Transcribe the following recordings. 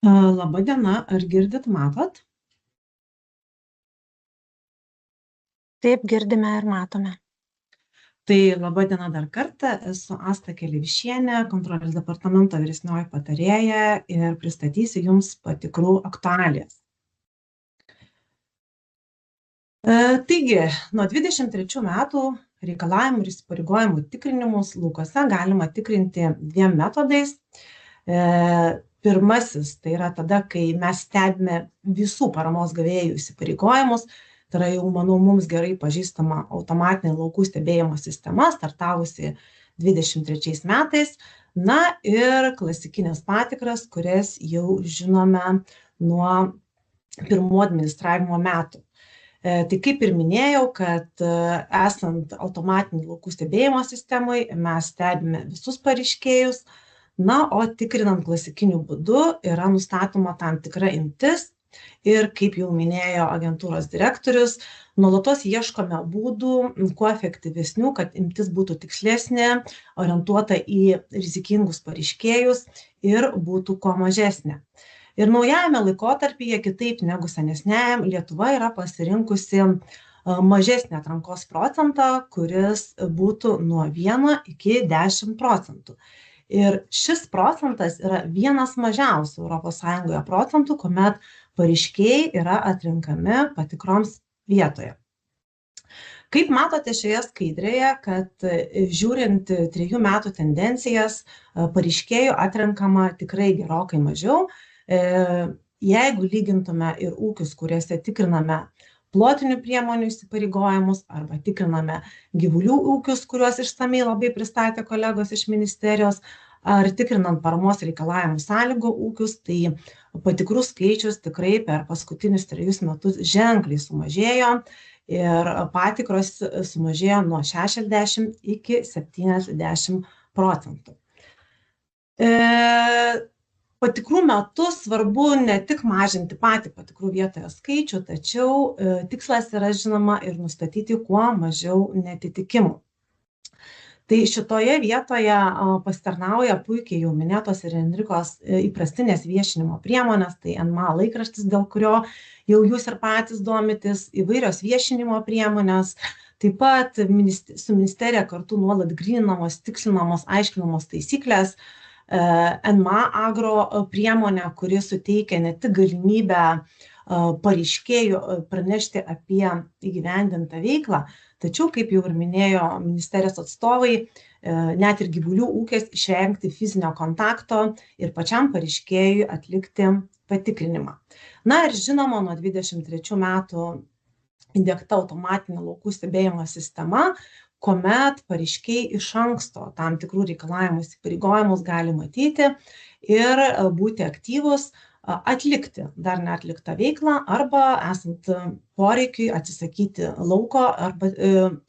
Laba diena, ar girdit, matot? Taip, girdime ir matome. Tai laba diena dar kartą, esu Asta Kelevišienė, kontrolės departamento vyresnioji patarėja ir pristatysiu Jums patikrų aktualijas. Taigi, nuo 23 metų reikalavimų ir įsipareigojimų tikrinimus laukose galima tikrinti dviem metodais. Pirmasis, tai yra tada, kai mes stebime visų paramos gavėjų įsipareigojimus, tai yra jau, manau, mums gerai pažįstama automatinė laukų stebėjimo sistema, startavusi 23 metais, na ir klasikinės patikras, kurias jau žinome nuo pirmų administravimo metų. Tai kaip ir minėjau, kad esant automatiniai laukų stebėjimo sistemai, mes stebime visus pareiškėjus, na, o tikrinant klasikiniu būdu yra nustatoma tam tikra imtis ir, kaip jau minėjo agentūros direktorius, nuolatos ieškome būdų, kuo efektyvesnių, kad imtis būtų tikslesnė, orientuota į rizikingus pareiškėjus ir būtų kuo mažesnė. Ir naujajame laikotarpyje, kitaip negu senesniajam, Lietuva yra pasirinkusi mažesnį atrankos procentą, kuris būtų nuo 1 iki 10%. Ir šis procentas yra vienas mažiausių ES procentų, kuomet pareiškėjai yra atrenkami patikroms vietoje. Kaip matote šioje skaidrėje, kad žiūrint 3 metų tendencijas, pareiškėjų atrenkama tikrai gerokai mažiau. Jeigu lygintume ir ūkius, kuriuose tikriname plotinių priemonių įsipareigojimus arba tikriname gyvulių ūkius, kuriuos išsamiai labai pristatė kolegos iš ministerijos, ar tikrinant paramos reikalavimų sąlygų ūkius, tai patikrų skaičius tikrai per paskutinius 3 metus ženkliai sumažėjo ir patikros sumažėjo nuo 60 iki 70%. Patikrų metu svarbu ne tik mažinti patį patikrų vietoje skaičių, tačiau tikslas yra, žinoma, ir nustatyti kuo mažiau neatitikimų. Tai šitoje vietoje pasitarnauja puikiai jau minėtos ir Enrikos įprastinės viešinimo priemonės, tai NMA laikraštis, dėl kurio jau jūs ir patys domitės, įvairios viešinimo priemonės, taip pat su ministerija kartu nuolat gryninamos, tikslinamos, aiškinamos taisyklės, NMA agro priemonė, kuri suteikia ne tik galimybę pareiškėjų pranešti apie įgyvendintą veiklą, tačiau, kaip jau ir minėjo ministerijos atstovai, net ir gyvulių ūkės išvengti fizinio kontakto ir pačiam pareiškėjui atlikti patikrinimą. Na ir žinoma, nuo 23 metų įdiegta automatinė laukų stebėjimo sistema, kuomet pareiškėjai iš anksto tam tikrų reikalavimų įsipareigojimus gali matyti ir būti aktyvus, atlikti dar neatliktą veiklą arba esant poreikiui atsisakyti lauko arba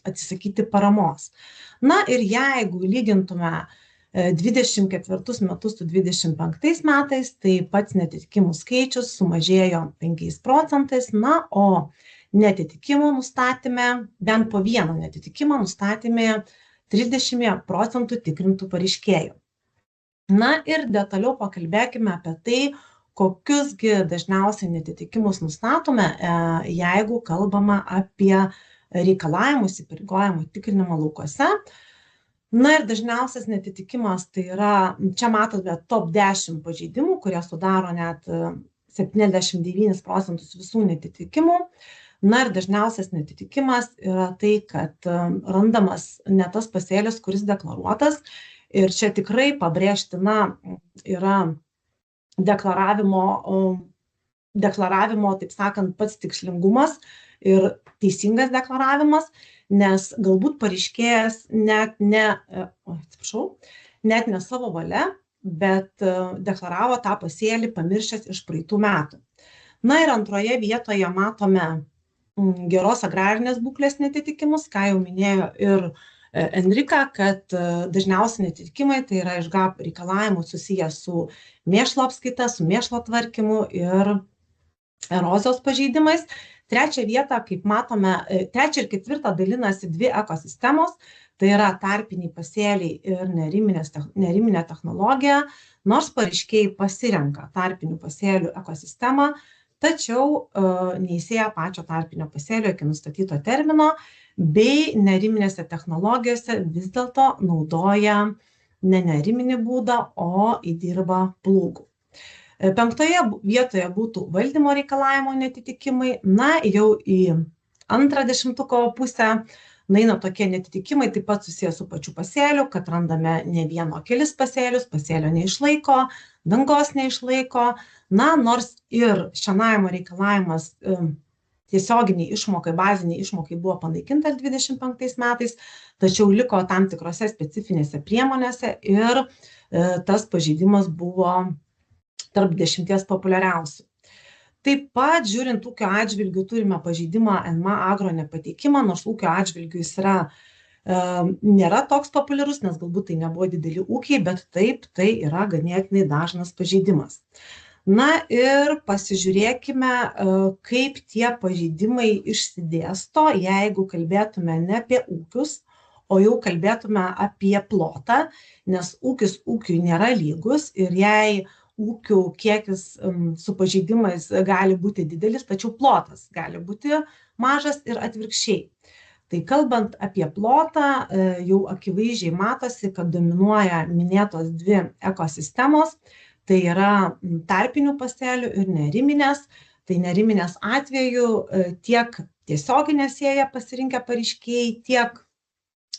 atsisakyti paramos. Na ir jeigu lygintume 24 metus su 25 metais, tai pats neatitikimų skaičius sumažėjo 5%, na, o neatitikimų nustatėme, bent po vieną neatitikimą nustatėme 30% tikrintų pareiškėjų. Na ir detaliau pakalbėkime apie tai, kokiusgi dažniausiai neatitikimus nustatome, jeigu kalbama apie reikalavimus įsipareigojimų tikrinimą laukuose. Na ir dažniausias neatitikimas tai yra, čia matote top 10 pažeidimų, kurie sudaro net 79% visų neatitikimų. Na ir dažniausias neatitikimas yra tai, kad randamas ne tas pasėlis, kuris deklaruotas. Ir čia tikrai pabrėžtina yra deklaravimo, taip sakant, pats tikslingumas ir teisingas deklaravimas, nes galbūt pareiškėjas net ne savo valia, bet deklaravo tą pasėlį pamiršęs iš praeitų metų. Na ir antroje vietoje matome geros agrarinės būklės neatitikimus, ką jau minėjo ir Enrika, kad dažniausiai neatitikimai tai yra iš GAP reikalavimų susiję su mėšlo apskaita, su mėšlo tvarkymu ir erozijos pažeidimais. Trečią vietą, kaip matome, trečią ir ketvirtą dalinasi dvi ekosistemos, tai yra tarpiniai pasėliai ir neriminė technologija, nors pareiškėjai pasirenka tarpinių pasėlių ekosistemą, tačiau neįsėja pačio tarpinio pasėlio iki nustatyto termino, bei neriminėse technologijose vis dėlto naudoja ne neriminį būdą, o į dirvą plūgų. 5 vietoje būtų valdymo reikalavimo neatitikimai, na jau į antrą dešimtuko pusę nueina tokie neatitikimai, taip pat susijęs su pačiu pasėliu, kad randame ne vieno kelis pasėlius, pasėlio neišlaiko, dangos neišlaiko, na nors ir šienavimo reikalavimas tiesioginiai išmokai, baziniai išmokai buvo panaikintas 25 metais, tačiau liko tam tikrose specifinėse priemonėse ir tas pažeidimas buvo tarp 10 populiariausių. Taip pat, žiūrint ūkio atžvilgių, turime pažeidimą NMA agro nepateikimą, nors ūkio atžvilgių jis nėra toks populiarus, nes galbūt tai nebuvo dideli ūkiai, bet taip, tai yra ganėtinai dažnas pažeidimas. Na ir pasižiūrėkime, kaip tie pažeidimai išsidėsto, jeigu kalbėtume ne apie ūkius, o jau kalbėtume apie plotą, nes ūkis ūkiui nėra lygus ir jei ūkių kiekis su pažeidimais gali būti didelis, tačiau plotas gali būti mažas ir atvirkščiai. Tai kalbant apie plotą, jau akivaizdžiai matosi, kad dominuoja minėtos dvi ekosistemos, tai yra tarpinių pasėlių ir neriminės. Tai neriminės atveju tiek tiesioginę sėją pasirinkę pareiškėjai, tiek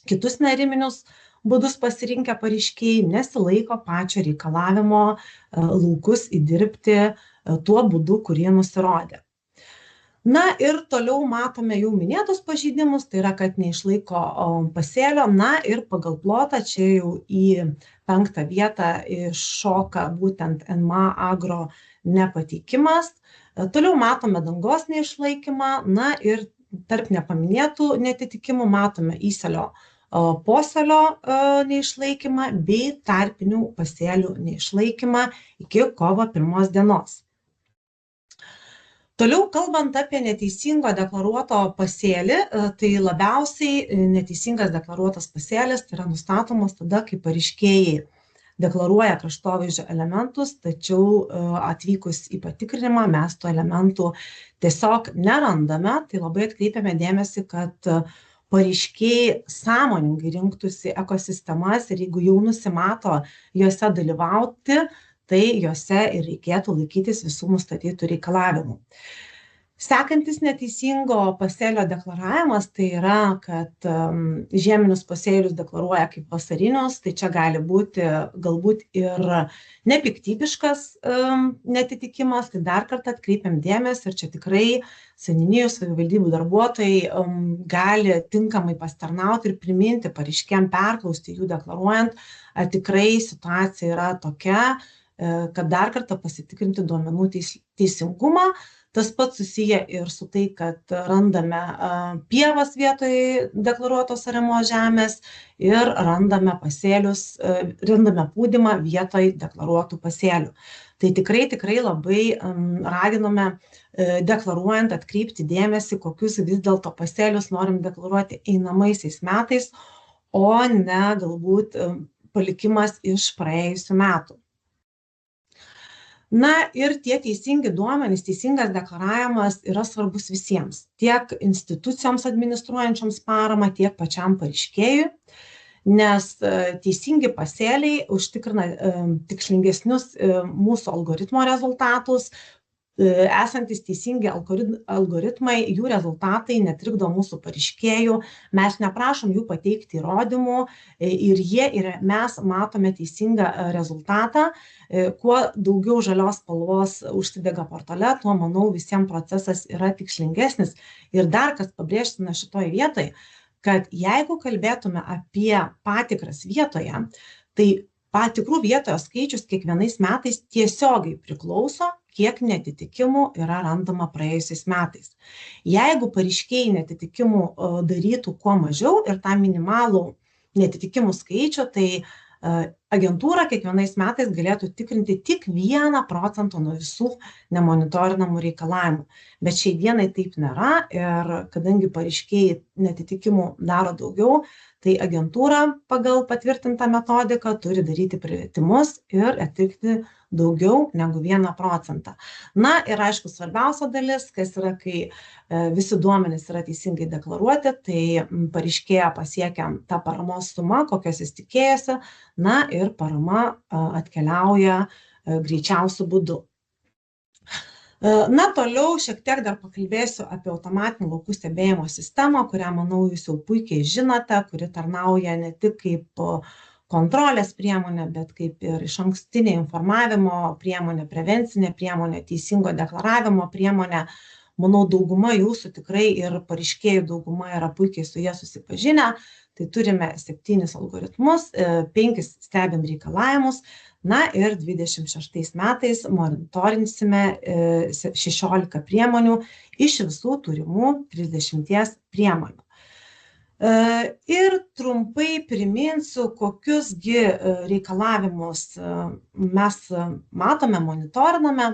kitus neriminius būdus pasirinkę pareiškėjai nesilaiko pačio reikalavimo laukus įdirbti tuo būdu, kurį nusirodė. Na ir toliau matome jau minėtus pažeidimus, tai yra, kad neišlaiko pasėlio, na ir pagal plotą čia jau į 5 vietą iššoka būtent NMA agro nepateikimas. Toliau matome dangos neišlaikymą, na ir tarp nepaminėtų neatitikimų matome įsėlio posėlio neišlaikymą bei tarpinių pasėlių neišlaikymą iki kovo 1 dienos. Toliau kalbant apie neteisingo deklaruoto pasėlį, tai labiausiai neteisingas deklaruotas pasėlis tai yra nustatomas tada, kai pareiškėjai deklaruoja kraštovaizdžio elementus, tačiau atvykus į patikrinimą mes tų elementų tiesiog nerandame, tai labai atkreipiame dėmesį, kad pareiškėjai sąmoningai rinktųsi ekosistemas ir jeigu jau nusimato juose dalyvauti, tai juose ir reikėtų laikytis visų nustatytų reikalavimų. Sekantis neteisingo pasėlio deklaravimas tai yra, kad žieminius pasėlius deklaruoja kaip vasarinius, tai čia gali būti galbūt ir nepiktybiškas netitikimas, tai dar kartą atkreipiam dėmesį ir čia tikrai seniūnijų savivaldybių darbuotojai gali tinkamai pasitarnauti ir priminti pareiškėjam, perklausti jų deklaruojant, ar tikrai situacija yra tokia, kad dar kartą pasitikrinti duomenų teisingumą. Tas pats susiję ir su tai, kad randame pievas vietoj deklaruotos ariamos žemės ir randame pūdymą vietoj deklaruotų pasėlių. Tai tikrai labai raginame deklaruojant atkreipti dėmesį, kokius vis dėlto pasėlius norim deklaruoti einamaisiais metais, o ne galbūt palikimas iš praėjusių metų. Na ir tie teisingi duomenys, teisingas deklaravimas yra svarbus visiems, tiek institucijoms administruojančioms paramą, tiek pačiam pareiškėjui, nes teisingi pasėliai užtikrina tikslingesnius mūsų algoritmo rezultatus. Esantis teisingi algoritmai, jų rezultatai netrikdo mūsų pareiškėjų, mes neprašom jų pateikti įrodymų ir jie ir mes matome teisingą rezultatą. Kuo daugiau žalios spalvos užsidega portale, tuo, manau, visiems procesas yra tikslingesnis. Ir dar kas pabrėžtina šitoje vietoje, kad jeigu kalbėtume apie patikras vietoje, tai patikrų vietoje skaičius kiekvienais metais tiesiogiai priklauso, kiek neatitikimų yra randama praėjusiais metais. Jeigu pareiškėjai neatitikimų darytų kuo mažiau ir tą minimalų neatitikimų skaičių, tai agentūra kiekvienais metais galėtų tikrinti tik 1% nuo visų nemonitorinamų reikalavimų. Bet šiai dienai taip nėra ir kadangi pareiškėjai neatitikimų daro daugiau, tai agentūra pagal patvirtintą metodiką turi daryti privetimus ir atlikti daugiau negu 1%. Na ir aišku, svarbiausia dalis, kas yra, kai visi duomenys yra teisingai deklaruoti, tai pareiškėja pasiekia tą paramos sumą, kokios jis tikėjosi, na ir parama atkeliauja greičiausiu būdu. Na, toliau šiek tiek dar pakalbėsiu apie automatinį laukų stebėjimo sistemą, kurią, manau, jūs jau puikiai žinote, kuri tarnauja ne tik kaip kontrolės priemonė, bet kaip ir išankstinė informavimo priemonė, prevencinė priemonė, teisingo deklaravimo priemonė. Manau, dauguma jūsų tikrai ir pareiškėjų dauguma yra puikiai su jie susipažinę. Tai turime 7 algoritmus, 5 stebim reikalavimus, na ir 26 metais monitorinsime 16 priemonių iš visų turimų 30 priemonių. Ir trumpai priminsiu, kokiusgi reikalavimus mes matome, monitoriname.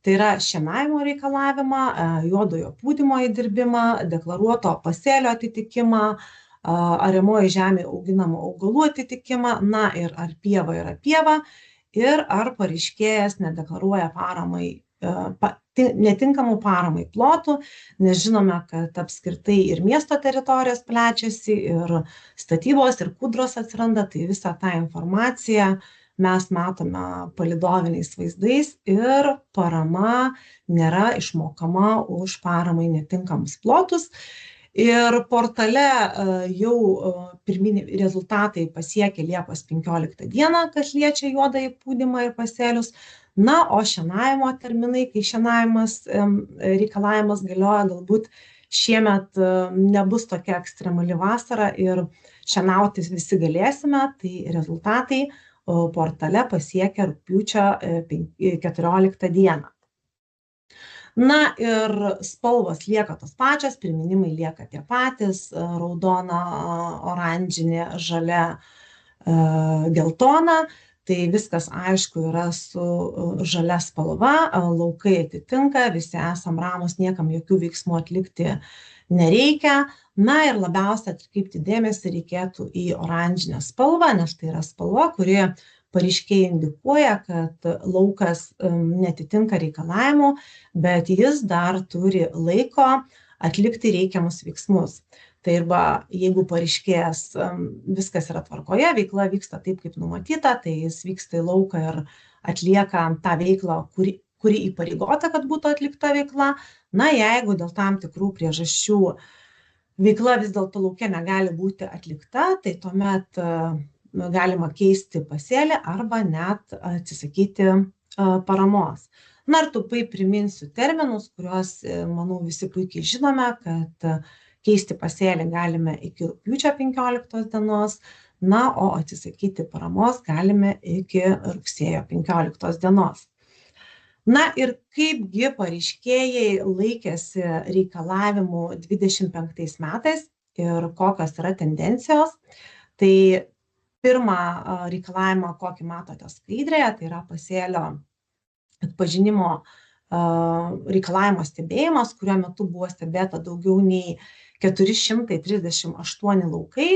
Tai yra šienavimo reikalavimą, juodojo pūdymo įdirbimą, deklaruoto pasėlio atitikimą, ariamoji žemė auginamų augalų atitikimą, na ir ar pieva yra pieva, ir ar pareiškėjas nedeklaruoja netinkamų paramai plotų, nes žinome, kad apskritai ir miesto teritorijos plečiasi, ir statybos, ir kūdros atsiranda, tai visą tą informaciją mes matome palydoviniais vaizdais ir parama nėra išmokama už paramai netinkamus plotus. Ir portale jau pirminiai rezultatai pasiekė Liepos 15 dieną, kas liečia juodąjį pūdymą ir pasėlius. Na, o šienavimo terminai, kai šienavimas reikalavimas galioja, galbūt šiemet nebus tokia ekstremali vasara ir šienauti visi galėsime, tai rezultatai portale pasiekia rugpjūčio 14 dieną. Na ir spalvos lieka tos pačios, priminimai lieka tie patys, raudona, oranžinė, žalia, geltona. Tai viskas aišku yra su žalia spalva, laukai atitinka, visi esam ramūs, niekam jokių veiksmų atlikti nereikia. Na ir labiausiai atkreipti dėmesį reikėtų į oranžinę spalvą, nes tai yra spalva, kuri pareiškėjai indikuoja, kad laukas netitinka reikalavimų, bet jis dar turi laiko atlikti reikiamus veiksmus. Tai arba jeigu pareiškėjas viskas yra tvarkoje, veikla vyksta taip, kaip numatyta, tai jis vyksta į lauką ir atlieka tą veiklą, kuri įpareigota, kad būtų atlikta veikla. Na, jeigu dėl tam tikrų priežasčių veikla vis dėlto lauke negali būti atlikta, tai tuomet galima keisti pasėlį arba net atsisakyti paramos. Na ir trumpai priminsiu terminus, kuriuos, manau, visi puikiai žinome, kad keisti pasėlį galime iki rugpjūčio 15 dienos, na, o atsisakyti paramos galime iki rugsėjo 15 dienos. Na ir kaipgi pareiškėjai laikėsi reikalavimų 25 metais ir kokios yra tendencijos. Tai pirmą reikalavimą, kokį matote skaidrėje, tai yra pasėlio atpažinimo reikalavimo stebėjimas, kuriuo metu buvo stebėta daugiau nei 438 laukai,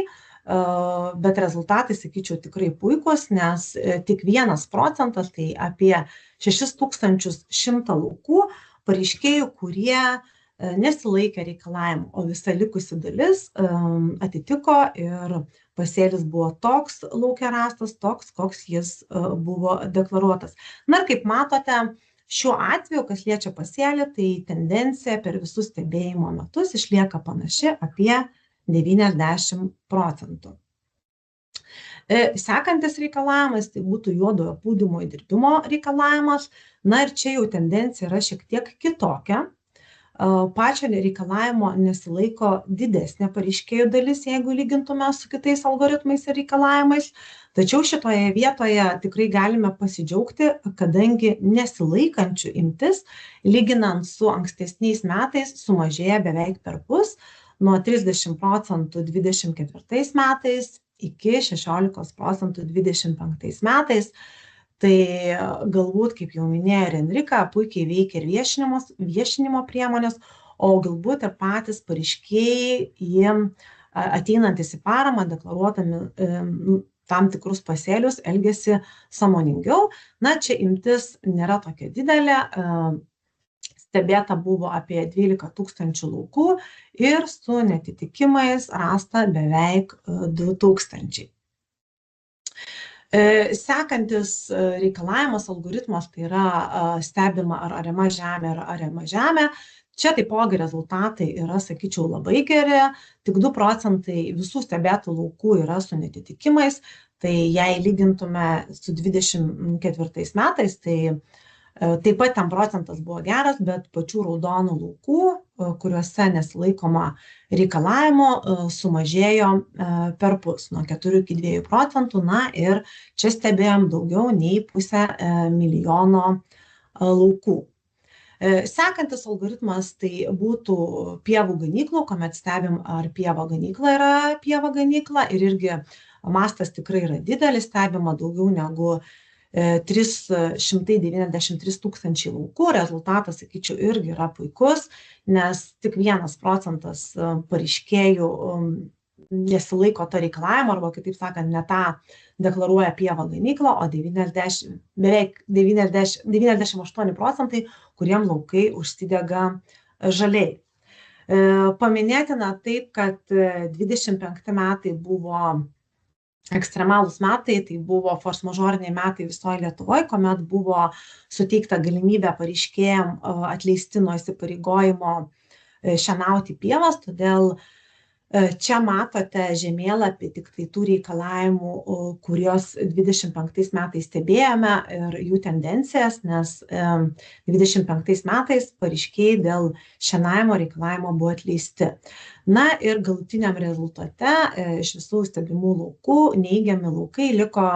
bet rezultatai, sakyčiau, tikrai puikus, nes tik 1%, tai apie 6100 laukų pareiškėjų, kurie nesilaikė reikalavimų, o visa likusi dalis atitiko ir pasėlis buvo toks lauke rastas, toks, koks jis buvo deklaruotas. Na ir kaip matote, šiuo atveju, kas liečia pasėlį, tai tendencija per visus stebėjimo metus išlieka panaši apie 90%. Sekantis reikalavimas, tai būtų juodojo pūdymo įdirbimo reikalavimas. Na ir čia jau tendencija yra šiek tiek kitokia. Pačio reikalavimo nesilaiko didesnė pareiškėjų dalis, jeigu lygintume su kitais algoritmais ir reikalavimais. Tačiau šitoje vietoje tikrai galime pasidžiaugti, kadangi nesilaikančių imtis, lyginant su ankstesniais metais, sumažėja beveik perpus, nuo 30% 24 metais iki 16% 25 metais. Tai galbūt, kaip jau minėjo ir Enrika, puikiai veikia ir viešinimo priemonės, o galbūt ir patys pareiškėjai ateinantis į paramą, deklaruodami tam tikrus pasėlius, elgiasi sąmoningiau. Na, čia imtis nėra tokia didelė. Stebėta buvo apie 12 000 laukų ir su netitikimais rasta beveik 2000. Sekantis reikalavimas algoritmas, tai yra stebima ar ariama žemė ar ariama žemė. Čia taipogi rezultatai yra, sakyčiau, labai geri, tik 2% visų stebėtų laukų yra su netitikimais, tai jei lygintume su 24 metais, tai taip pat ten procentas buvo geras, bet pačių raudonų laukų, kuriuose nesilaikoma reikalavimo, sumažėjo perpus nuo 4 iki 2%, na ir čia stebėjom daugiau nei 500 000 laukų. Sekantis algoritmas tai būtų pievų ganyklų, kuomet stebim, ar pieva ganykla yra pieva ganykla, ir irgi mastas tikrai yra didelis, stebima daugiau negu 393 000 laukų. Rezultatas, sakyčiau, irgi yra puikus, nes tik 1% pareiškėjų nesilaiko to reikalavimo, arba kitaip sakant, ne tą deklaruoja pievą ganyklą, o beveik 98%, kuriem laukai užsidega žaliai. Paminėtina taip, kad 25 metai buvo ekstremalūs metai, tai buvo force majeuriniai metai visoje Lietuvoje, kuomet buvo suteikta galimybė pareiškėjam atleisti nuo įsipareigojimo šienauti pievas, todėl čia matote žemėlapį tik tai tų reikalavimų, kuriuos 25 metais stebėjome ir jų tendencijas, nes 25 metais pareiškėjai dėl šienavimo reikalavimo buvo atleisti. Na ir galutiniam rezultate iš visų stebimų laukų neigiami laukai liko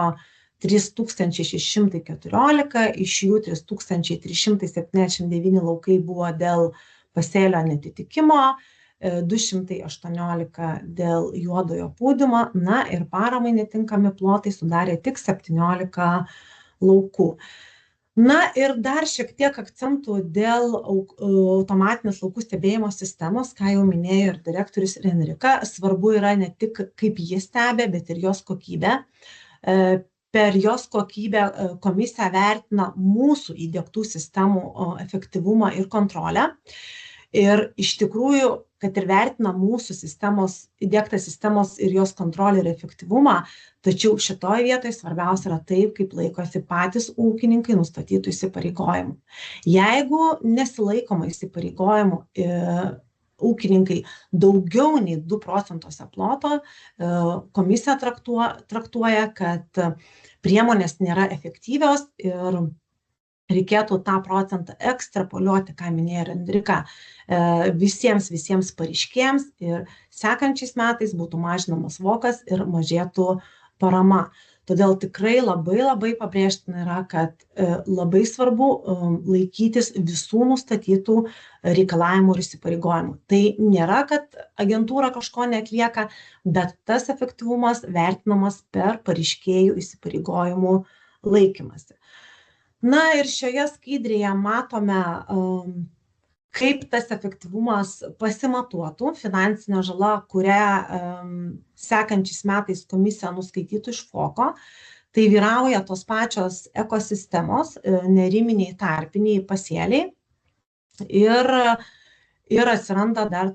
3614, iš jų 3379 laukai buvo dėl pasėlio netitikimo, 218 dėl juodojo pūdymo, na ir paramai netinkami plotai sudarė tik 17 laukų. Na ir dar šiek tiek akcentų dėl automatinės laukų stebėjimo sistemos, ką jau minėjo ir direktorius ir Enrika. Svarbu yra ne tik kaip jis stebė, bet ir jos kokybė. Per jos kokybę komisija vertina mūsų įdiegtų sistemų efektyvumą ir kontrolę. Ir iš tikrųjų, kad ir vertina mūsų įdiegtas sistemos ir jos kontrolę ir efektyvumą, tačiau šitoje vietoje svarbiausia yra taip, kaip laikosi patys ūkininkai nustatytų įsipareigojimų. Jeigu nesilaikoma įsipareigojimų ūkininkai daugiau nei 2% ploto, komisija traktuoja, kad priemonės nėra efektyvios ir reikėtų tą procentą ekstrapoliuoti, ką minėjo ir Enrika, visiems pareiškėjams, ir sekančiais metais būtų mažinamas vokas ir mažėtų parama. Todėl tikrai labai pabrėžtina yra, kad labai svarbu laikytis visų nustatytų reikalavimų ir įsipareigojimų. Tai nėra, kad agentūra kažko neatlieka, bet tas efektyvumas vertinamas per pareiškėjų įsipareigojimų laikymasi. Na ir šioje skaidrėje matome, kaip tas efektyvumas pasimatuotų, finansinė žala, kurią sekančiais metais komisija nuskaitytų iš FOKO. Tai vyrauja tos pačios ekosistemos, neriminiai tarpiniai pasėliai ir atsiranda dar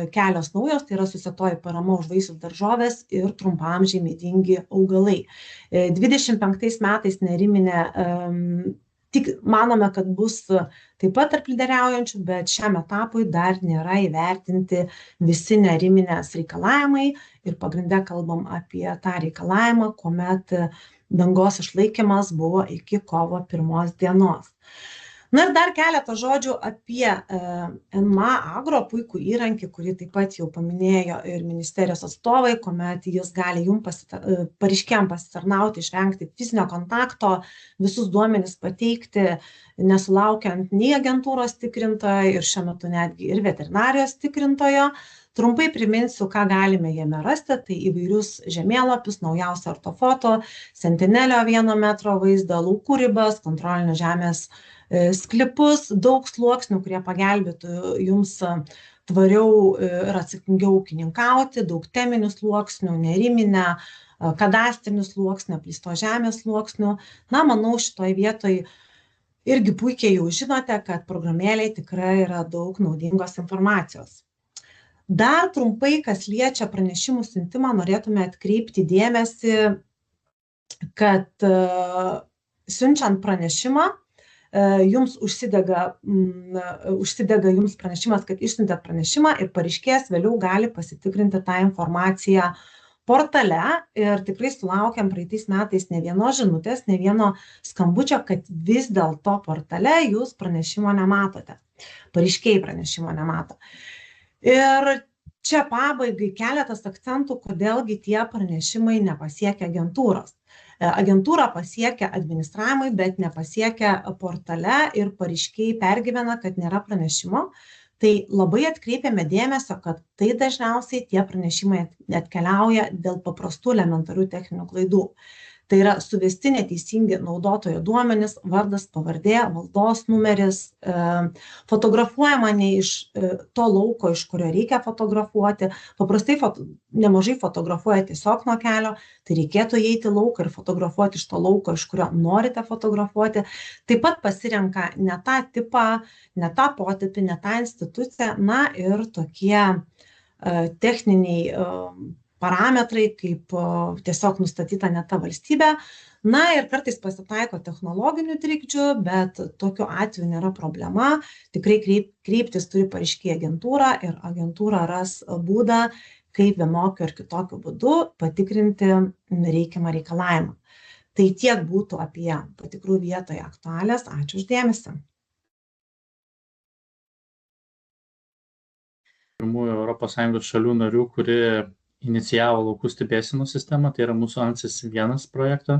kelios naujos, tai yra susietoji parama už vaisius daržovės ir trumpaamžiai medingi augalai. 25 metais neriminė, tik manome, kad bus taip pat tarp lyderiaujančių, bet šiam etapui dar nėra įvertinti visi neriminės reikalavimai ir pagrinde kalbam apie tą reikalavimą, kuomet dangos išlaikymas buvo iki kovo 1 dienos. Na ir dar keletą žodžių apie NMA Agro puikų įrankį, kurį taip pat jau paminėjo ir ministerijos atstovai, kuomet jis gali pareiškėjam pasitarnauti, išvengti fizinio kontakto, visus duomenis pateikti, nesulaukiant nei agentūros tikrintojo ir šiuo metu netgi ir veterinarijos tikrintojo. Trumpai priminsiu, ką galime jame rasti, tai įvairius žemėlapius, naujausią ortofoto, sentinelio 1 metro vaizdą, laukų ribas, kontrolinio žemės sklipus, daug sluoksnių, kurie pagelbėtų jums tvariau ir atsakingiau ūkininkauti, daug teminių sluoksnių, neriminę, kadastrinių sluoksnių, apleisto žemės sluoksnių. Na, manau, šitoj vietoj irgi puikiai jau žinote, kad programėlėje tikrai yra daug naudingos informacijos. Dar trumpai, kas liečia pranešimų siuntimą, norėtume atkreipti dėmesį, kad siunčiant pranešimą, jums užsidega jums pranešimas, kad išsiuntėt pranešimą ir pareiškėjas vėliau gali pasitikrinti tą informaciją portale ir tikrai sulaukėm praeitais metais ne vienos žinutės, ne vieno skambučio, kad vis dėlto portale jūs pranešimo nematote. Pareiškėjai pranešimo nemato. Ir čia pabaigai keletas akcentų, kodėlgi tie pranešimai nepasiekia agentūros. Agentūra pasiekia administravimui, bet nepasiekia portale ir pareiškėjai pergyvena, kad nėra pranešimo. Tai labai atkreipiame dėmesio, kad tai dažniausiai tie pranešimai atkeliauja dėl paprastų elementarių techninių klaidų. Tai yra suvesti neteisingi naudotojo duomenys, vardas, pavardė, valdos numeris, fotografuojama ne iš to lauko, iš kurio reikia fotografuoti. Paprastai nemažai fotografuoja tiesiog nuo kelio, tai reikėtų įeiti į lauką ir fotografuoti iš to lauko, iš kurio norite fotografuoti. Taip pat pasirenka ne tą tipą, ne tą potipį, ne tą instituciją, na ir tokie techniniai parametrai, kaip tiesiog nustatyta ne ta valstybė. Na ir kartais pasitaiko technologinių trikdžių, bet tokiu atveju nėra problema. Tikrai kreiptis turi pareiškėjų agentūrą ir agentūra ras būdą, kaip vienokiu ar kitokiu būdu patikrinti reikiamą reikalavimą. Tai tiek būtų apie patikrų vietoje aktualijas. Ačiū uždėmesi. Pirmųjų ES šalių narių, kuri inicijavo laukų stebėsenos sistemą, tai yra mūsų ANSYS 1 projektą,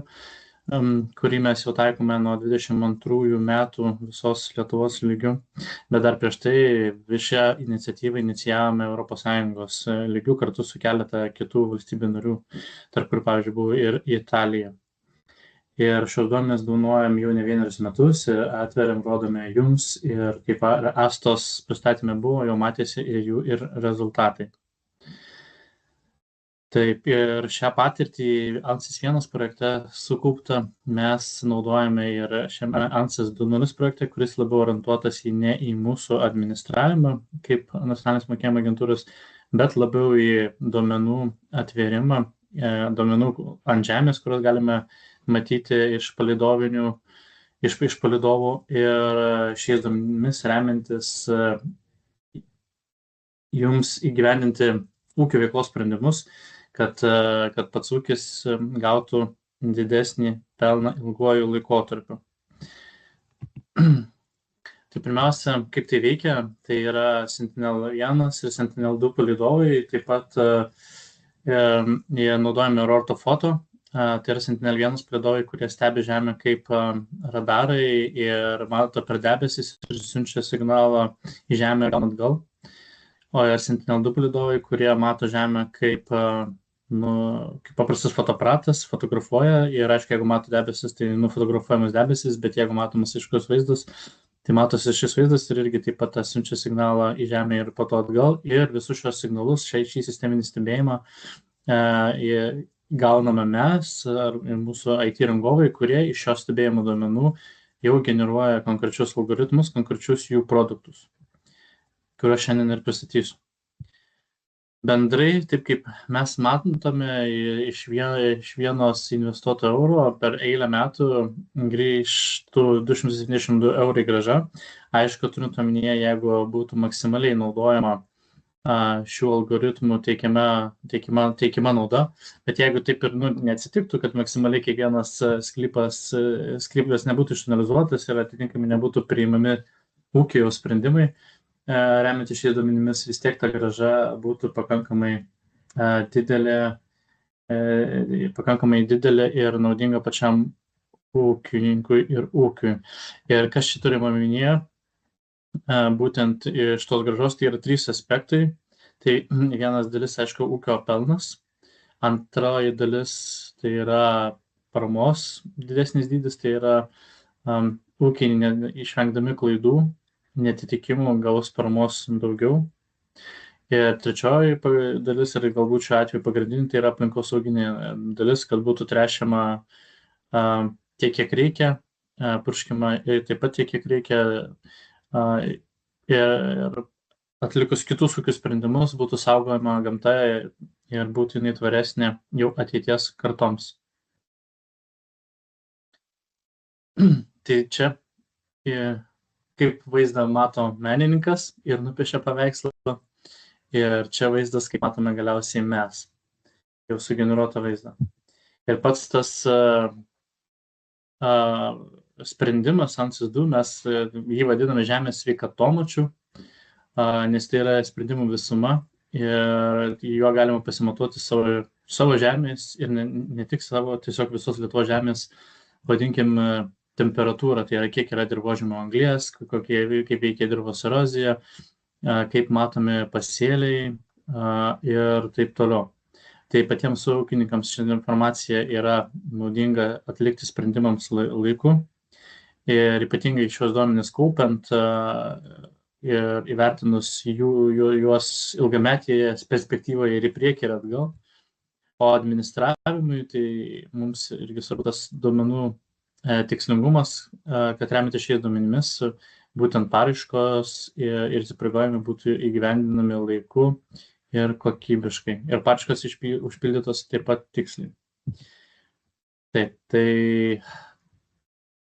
kurį mes jau taikome nuo 22 metų visos Lietuvos lygių, bet dar prieš tai šią iniciatyvą inicijavome ES lygių kartu su keletą kitų valstybių narių, tarp kur, pavyzdžiui, buvo ir Italija. Ir šios duomenys daunuojam jau ne vienerius metus, atveriam, rodome jums ir kaip Astos pristatymė buvo, jau matėsi ir rezultatai. Taip, ir šią patirtį ANSYS 1 projekte sukauptą mes naudojame ir šiame ANSYS 2.0 projekte, kuris labiau orientuotas ne į mūsų administravimą kaip nacionalinės mokėjimo agentūros, bet labiau į duomenų atvėrimą, duomenų ant žemės, kuriuos galime matyti iš palydovų ir šiais duomenimis remiantis jums įgyvendinti ūkio veiklos sprendimus, kad pats ūkis gautų didesnį pelną ilguoju laikotarpiu. Tai pirmiausia, kaip tai veikia, tai yra Sentinel-1 ir Sentinel-2 palydovai, taip pat jie naudojami ir ortofoto, tai yra Sentinel-1 palydovai, kurie stebi Žemę kaip radarai ir mato per debesis ir siunčia signalą į Žemę ir atgal. O ir Sentinel-2 palydovai, kurie mato Žemę kaip paprastas fotoaparatas, fotografuoja ir aišku, jeigu mato debesis, tai nufotografuojamas debesis, bet jeigu matomas aiškus vaizdas, tai matosi šis vaizdas ir irgi taip pat siunčia signalą į Žemę ir po to atgal. Ir visus šios signalus, šį sisteminį stebėjimą gauname mes ar mūsų IT rangovai, kurie iš šio stebėjimo duomenų jau generuoja konkrečius algoritmus, konkrečius jų produktus, kuriuos šiandien ir pristatysiu. Bendrai, taip kaip mes matome, iš vienos investuoto euro per eilę metų grįžtų 272 eurai grąža. Aišku, turint omenyje, jeigu būtų maksimaliai naudojama šių algoritmų teikiama nauda, bet jeigu taip ir neatsitiktų, kad maksimaliai kiekvienas sklypas nebūtų išanalizuotas ir atitinkamai nebūtų priimami ūkio sprendimai, remiantis šiais duomenimis, vis tiek ta grąža būtų pakankamai didelė ir naudinga pačiam ūkininkui ir ūkiui. Ir kas čia turime omenyje, būtent iš tos grąžos, tai yra 3 aspektai. Tai vienas dalis, aišku, ūkio pelnas. Antroji dalis tai yra paramos didesnis dydis, tai yra ūkiai išvengdami klaidų, netitikimų gaus paramos daugiau. Ir trečioji dalis, ir galbūt šiuo atveju pagrindinė, tai yra aplinkosauginė dalis, kad būtų tręšiama tiek, kiek reikia, purškiama taip pat tiek, kiek reikia, ir atlikus kitus ūkių sprendimus būtų saugojama gamta ir būtų jinai tvaresnė jau ateities kartoms. Tai čia kaip vaizdą mato menininkas ir nupiešia paveikslą, ir čia vaizdas, kaip matome galiausiai mes, jau sugeneruotą vaizdą. Ir pats tas sprendimas Ansys 2, mes jį vadiname žemės sveikatomačiu, nes tai yra sprendimų visuma ir juo galima pasimatuoti savo žemės ir ne tik savo, tiesiog visos Lietuvos žemės, vadinkim, temperatūrą, tai yra kiek yra dirvožemio anglies, kaip veikia dirvos erozija, kaip matomi pasėliai ir taip toliau. Tai patiems ūkininkams ši informacija yra naudinga atlikti sprendimams laiku ir ypatingai šios duomenys kaupiant ir įvertinus juos ilgametėje perspektyvoje ir į priekį ir atgal. O administravimui tai mums irgi svarbu tas duomenų tikslingumas, kad remiantis šiais duomenimis būtent paraiškos ir įsipareigojimai būtų įgyvendinami laiku ir kokybiškai. Ir paraiškos užpildytos taip pat tiksliai. Taip, tai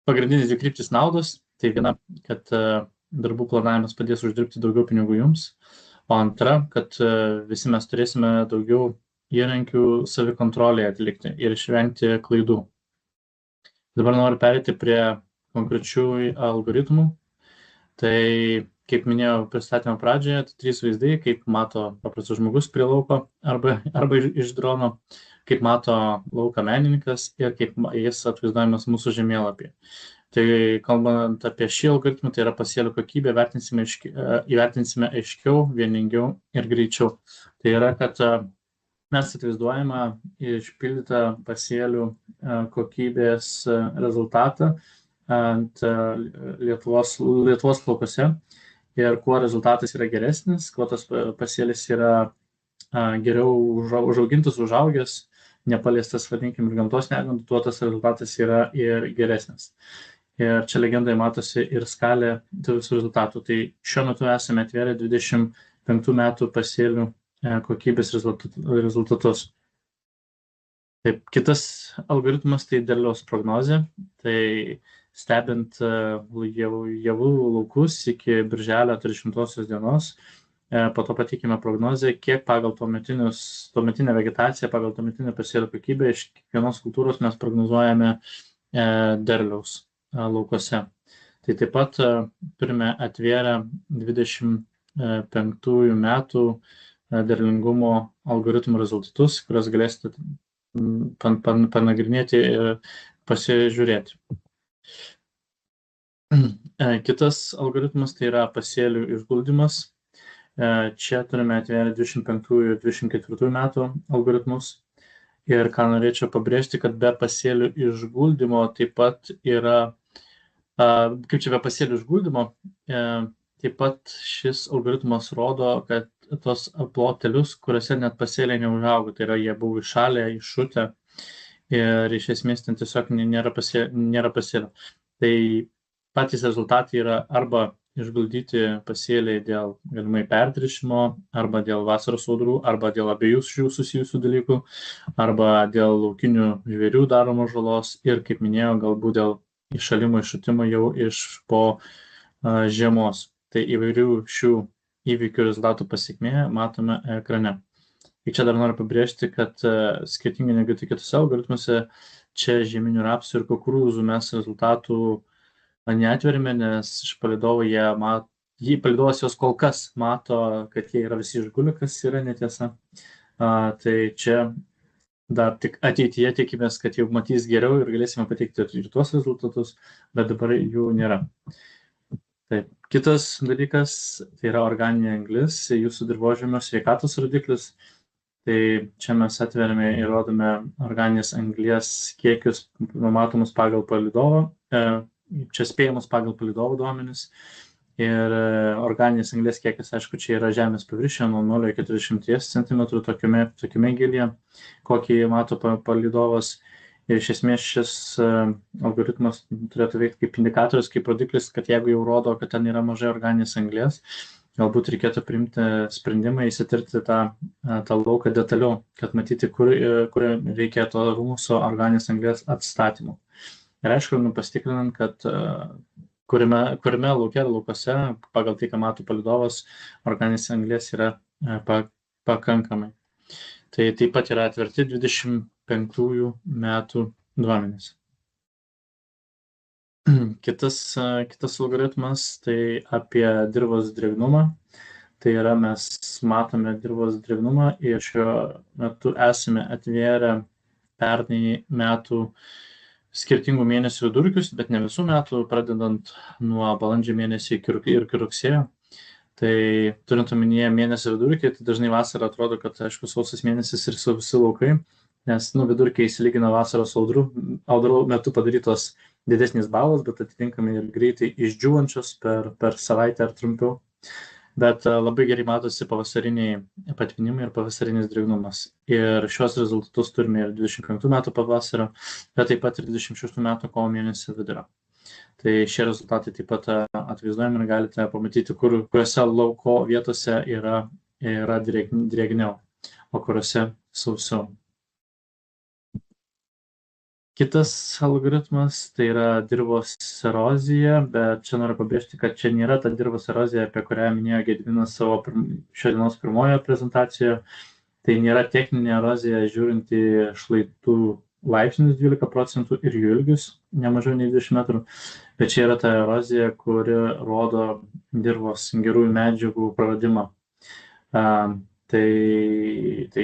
pagrindinis dvi kryptis naudos. Tai viena, kad darbų planavimas padės uždirbti daugiau pinigų jums. O antra, kad visi mes turėsime daugiau įrankių savikontrolėje atlikti ir išvengti klaidų. Dabar noriu pereiti prie konkrečių algoritmų. Tai, kaip minėjau pristatymo pradžioje, tai 3 vaizdai, kaip mato paprastas žmogus prie lauko arba iš drono, kaip mato lauką menininkas ir kaip jis atvaizduojamas mūsų žemėlapyje. Tai kalbant apie šį algoritmą, tai yra pasėlių kokybė, įvertinsime aiškiau, vieningiau ir greičiau. Tai yra, kad mes atvaizduojame išpildytą pasėlių kokybės rezultatą ant Lietuvos laukose ir kuo rezultatas yra geresnis, kuo tas pasėlis yra geriau užaugęs, nepaliestas, vadinkim, ir gamtos negandų, tuo tas rezultatas yra ir geresnis. Ir čia legendai matosi ir skalė tų visų rezultatų. Tai šiuo metu esame atvėrę 25 metų pasėlių kokybės rezultatus. Taip, kitas algoritmas tai derliaus prognozė. Tai stebint javų laukus iki birželio 30 dienos, po to pateikime prognozę, kiek pagal tuometinę vegetaciją, pagal tuometinę pasėlių kokybę iš kiekvienos kultūros mes prognozuojame derliaus laukose. Tai taip pat turime atvėrę 25 metų derlingumo algoritmų rezultatus, kuriuos galėsite panagrinėti ir pasižiūrėti. Kitas algoritmas tai yra pasėlių išguldymas. Čia turime atvėrę 25-24 metų algoritmus. Ir ką norėčiau pabrėžti, kad be pasėlių išguldymo taip pat yra, kaip čia be pasėlių išguldymo, taip pat šis algoritmas rodo, kad tos plotelius, kuriuose net pasėliai neužaugo, tai yra jie buvo įšalę, iššutę ir iš esmės ten tiesiog nėra pasėlių. Tai patys rezultatai yra arba išguldyti pasėliai dėl galimai pertręšimo, arba dėl vasaros audrų, arba dėl abiejų šių susijusių dalykų, arba dėl laukinių žvėrių daromos žalos ir, kaip minėjau, galbūt dėl iššalimo iššutimo jau iš po žiemos. Tai įvairių šių įvykių rezultatų pasekmė matome ekrane. Ir čia dar noriu pabrėžti, kad skirtingai negu kitose algoritmuose, čia žieminių rapsų ir kukurūzų mes rezultatų neatverime, nes iš palydovų palydovas jos kol kas mato, kad jie yra visi išgulę, kas yra netiesa. Tai čia dar tik ateityje tikimės, kad jau matys geriau ir galėsime pateikti ir tuos rezultatus, bet dabar jų nėra. Taip. Kitas dalykas, tai yra organinė anglis, jūsų dirvožemio sveikatos rodiklis. Tai čia mes atveriame ir rodome organinės anglies kiekius numatomus pagal palydovą, čia spėjimus pagal palydovo duomenis. Ir organinės anglies kiekis, aišku, čia yra žemės paviršiuje nuo 0 iki 40 cm tokiame gilyje, kokį mato palydovas. Ir iš esmės šis algoritmas turėtų veikti kaip indikatorius, kaip rodiklis, kad jeigu jau rodo, kad ten yra mažai organinės anglies, galbūt reikėtų priimti sprendimą įsitirti tą lauką detaliau, kad matyti, kur reikia to mūsų organinės anglies atstatymų. Ir aišku, pasitikrinant, kad kuriame laukose, pagal tai, ką mato palydovas, organinės anglies yra pakankamai. Tai taip pat yra atverti 25 metų duomenys. Kitas algoritmas tai apie dirvos drėgnumą. Tai yra mes matome dirvos drėgnumą ir šiuo metu esame atvėrę pernai metų skirtingų mėnesių vidurkius, bet ne visų metų, pradedant nuo balandžio mėnesio iki rugsėjo. Tai turint omenyje mėnesio vidurkį, tai dažnai vasarą atrodo, kad, aišku, sausas mėnesis ir visi laukai, nes vidurkiai įsilygina vasaros audrų metu padarytos didesnis balas, bet atitinkamai ir greitai išdžiūvančios per savaitę ar trumpiau. Bet labai gerai matosi pavasariniai patvinimai ir pavasarinis drėgnumas. Ir šios rezultatus turime ir 25 metų pavasario, bet taip pat ir 26 metų kovo mėnesio vidurio. Tai šie rezultatai taip pat atvaizduojami ir galite pamatyti, kuriuose lauko vietose yra drėgniau, o kuriuose sausiau. Kitas algoritmas tai yra dirvos erozija, bet čia noriu pabrėžti, kad čia nėra ta dirvos erozija, apie kurią minėjo Gediminas savo šios dienos pirmojoje prezentacijoje. Tai nėra techninė erozija žiūrint į šlaitų laipsnius 12% ir jų ilgius, ne mažiau nei 20 metrų, bet čia yra ta erozija, kuri rodo dirvos gerųjų medžiagų praradimą. Tai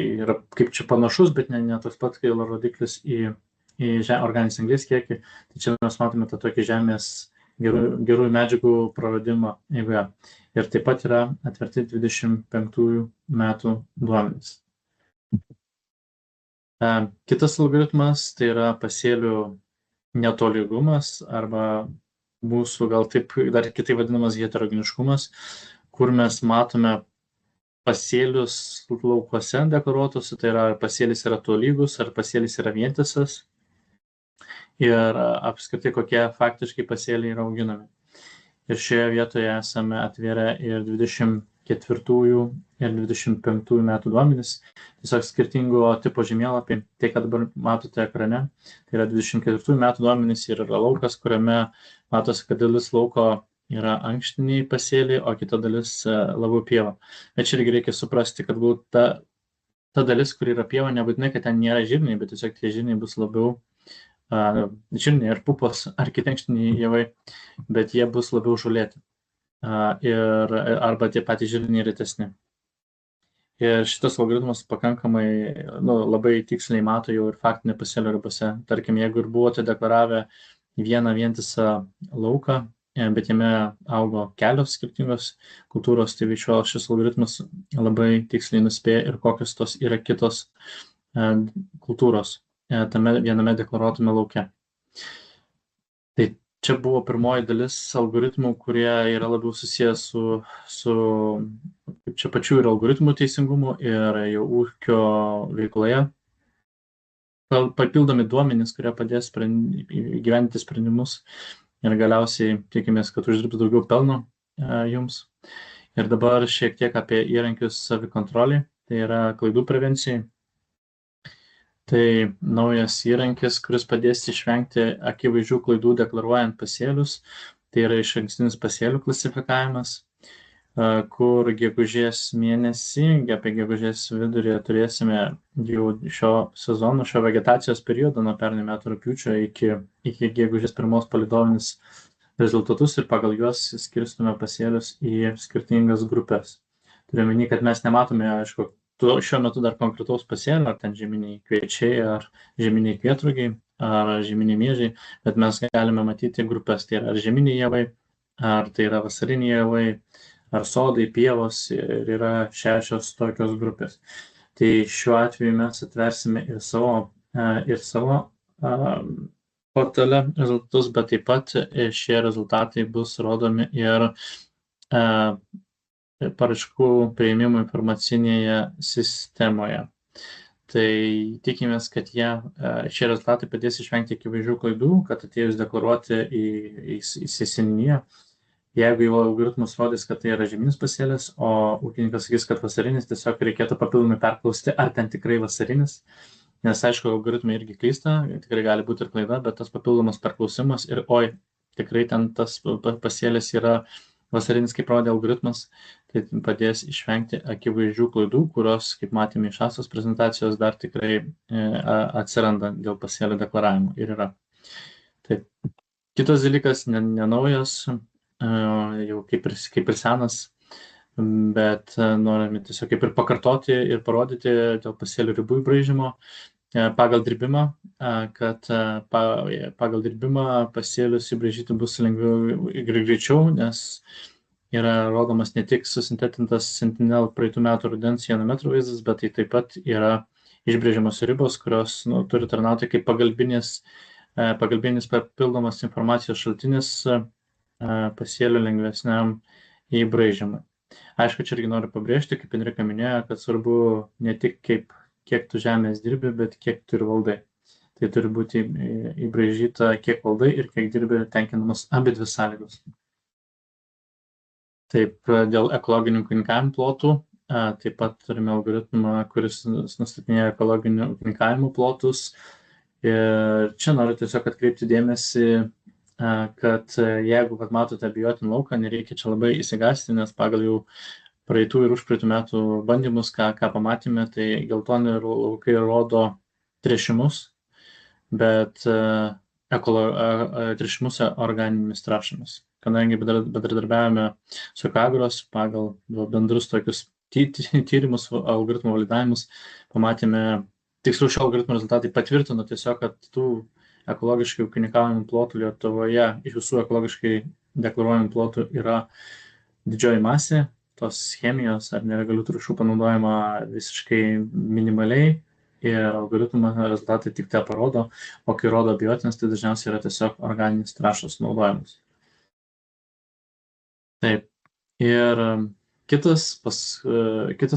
yra kaip čia panašus, bet ne toks pat kaip rodiklis į organinės anglies kiekį. Tai čia mes matome tą tokį žemės gerųjų medžiagų praradimą eigoje. Ir taip pat yra atverti 25 metų duomenys. Kitas algoritmas tai yra pasėlių netolygumas arba mūsų gal taip dar kitaip vadinamas heterogeniškumas, kur mes matome pasėlius laukuose deklaruotus, tai yra ar pasėlis yra tolygus, ar pasėlis yra vientisas ir apskritai kokie faktiškai pasėliai yra auginami. Ir šioje vietoje esame atvėrę ir 24 ir 25 metų duomenys, tiesiog skirtingo tipo žemėlapiai. Tai, ką dabar matote ekrane, tai yra 24 metų duomenys ir yra laukas, kuriame matosi, kad dalis lauko yra ankštiniai pasėliai, o kita dalis labiau pieva. Bet čia irgi reikia suprasti, kad ta dalis, kur yra pieva, nebūtinai, kad ten nėra žirniai, bet tiesiog tie žirniai bus labiau žirniai ar pupos ar kiti ankštiniai javai, bet jie bus labiau žolėti. Arba tie patys žirniai retesni. Ir šitas algoritmas pakankamai labai tiksliai mato jau ir faktinę pasėlių ribose. Tarkim, jeigu ir buvote deklaravę vieną vientisą lauką, bet jame augo kelios skirtingos kultūros, tai šis algoritmas labai tiksliai nuspėja ir kokios tos yra kitos kultūros tame viename deklaruotame lauke. Tai čia buvo pirmoji dalis algoritmų, kurie yra labiau susijęs su čia pačių ir algoritmų teisingumu ir jau ūkio veikloje. Papildomi duomenys, kurie padės įgyvendinti sprendimus ir galiausiai tikimės, kad uždirbs daugiau pelno jums. Ir dabar šiek tiek apie įrankius savikontroliai, tai yra klaidų prevencijai. Tai naujas įrankis, kuris padės išvengti akivaizdžių klaidų deklaruojant pasėlius, tai yra išankstinis pasėlių klasifikavimas, kur gegužės mėnesį, apie gegužės vidurį turėsime jau šio sezono, šio vegetacijos periodo nuo pernai metų rugpjūčio iki gegužės 1 palydovinis rezultatus ir pagal juos skirstume pasėlius į skirtingas grupės. Turiu omeny, kad mes nematome, aišku, šiuo metu dar konkretaus pasėlio, ar ten žieminiai kviečiai, ar žieminiai kvietrugiai, ar žieminiai miežiai, bet mes galime matyti grupės, tai yra ar žieminiai javai, ar tai yra vasariniai javai, ar sodai, pievos ir yra 6 tokios grupės. Tai šiuo atveju mes atversime ir savo portale rezultatus, bet taip pat šie rezultatai bus rodomi ir paraiškų priėmimo informacinėje sistemoje. Tai tikimės, kad šie rezultatai padės išvengti akivaizdžių klaidų, kad atėjus deklaruoti į seniūniją, jeigu jau algoritmas rodys, kad tai yra žieminis pasėlis, o ūkininkas sakys, kad vasarinis, tiesiog reikėtų papildomai perklausti, ar ten tikrai vasarinis. Nes aišku, algoritmai irgi klysta, tikrai gali būti ir klaida, bet tas papildomas perklausimas ir tikrai ten tas pasėlis yra vasarinis, kaip rodė algoritmas, tai padės išvengti akivaizdžių klaidų, kurios, kaip matėme iš Astos prezentacijos, dar tikrai atsiranda dėl pasėlio deklaravimo ir yra. Taip. Kitas dalykas, nenaujas, jau kaip ir senas, bet norime tiesiog kaip ir pakartoti ir parodyti dėl pasėlių ribų įbraižymo pagal dirbimą, kad pagal dirbimą pasėlius įbraižyti bus lengviau ir greičiau, nes yra rodomas ne tik susintetintas Sentinel praeitų metų rudens janometrų vaizdas, bet tai taip pat yra išbrėžiamos ribos, kurios turi tarnauti kaip pagalbinis papildomas informacijos šaltinis pasėlių lengvesniam įbraižymui. Aišku, čia irgi noriu pabrėžti, kaip Enrika minėjo, kad svarbu ne tik kiek tu žemės dirbi, bet kiek tu ir valdai. Tai turi būti įbraižyta kiek valdai ir kiek dirbi, tenkinamos abi dvi sąlygos. Taip, dėl ekologinių ūkininkavimo plotų, taip pat turime algoritmą, kuris nustatinėja ekologinių ūkininkavimo plotus. Ir čia noriu tiesiog atkreipti dėmesį, kad jeigu matote abejotiną lauką, nereikia čia labai įsigąsti, nes pagal jau praeitų ir užpraeitų metų bandymus, ką pamatėme, tai geltoni laukai rodo tręšimus, bet tręšimus organinėmis trąšomis. Kadangi bendradarbiavome su Kagros pagal bendrus tokius tyrimus, algoritmų validavimus, pamatėme, tiksliau šio algoritmo rezultatai patvirtino tiesiog, kad tų ekologiškai ūkininkavimų plotų Lietuvoje iš visų ekologiškai deklaruojamų plotų yra didžioji masė, tos chemijos ar nelegalių trąšų panaudojama visiškai minimaliai ir algoritmo rezultatai tik tą parodo, o kai rodo abejotinas, tai dažniausiai yra tiesiog organinės trąšos naudojamos. Taip, ir kitas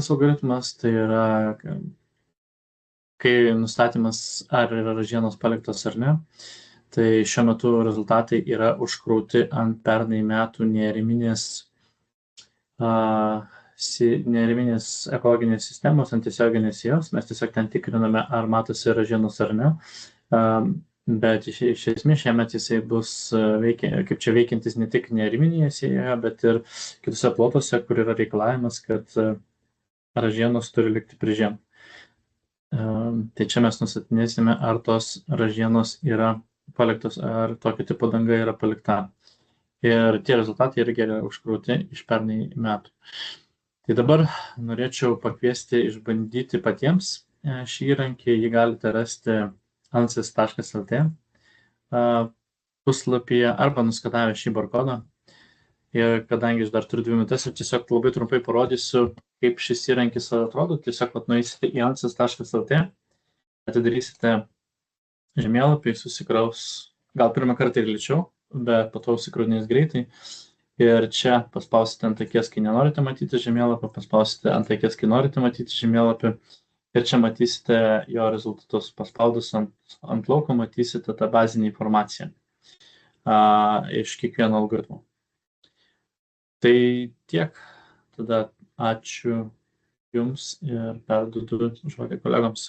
algoritmas tai yra kai nustatymas, ar yra ražienos paliktos ar ne, tai šiuo metu rezultatai yra užkrauti ant pernai metų neariminės ekologinės sistemos, ant tiesioginės jos. Mes tiesiog ten tikriname, ar matosi ražienos ar ne, bet iš esmės šiemet jisai bus kaip čia veikiantis ne tik neariminėje sėjoje, bet ir kitose plotuose, kur yra reikalavimas, kad ražienos turi likti prie žemų. Tai čia mes nustatinėsime, ar tos ražienos yra paliktos, ar tokio tipo danga yra palikta. Ir tie rezultatai irgi yra užkrauti iš pernai metų. Tai dabar norėčiau pakviesti išbandyti patiems šį įrankį. Jį galite rasti ansys.lt puslapyje arba nuskatavę šį barkodą. Ir kadangi aš dar turiu 2 minutės, aš tiesiog labai trumpai parodysiu, kaip šis įrankis atrodo. Tiesiog nueisite į ansys.lt, atidarysite žemėlapį, susikraus gal pirmą kartą ir lėčiau, bet po to užsikraunės greitai. Ir čia paspausite ant akies, kai nenorite matyti žemėlapį, paspausite ant akies, kai norite matyti žemėlapį. Ir čia matysite jo rezultatus. Paspaudus ant lauko matysite tą bazinę informaciją iš kiekvieno algoritmo. Tai tiek. Tada ačiū Jums ir perduodu žodį kolegoms.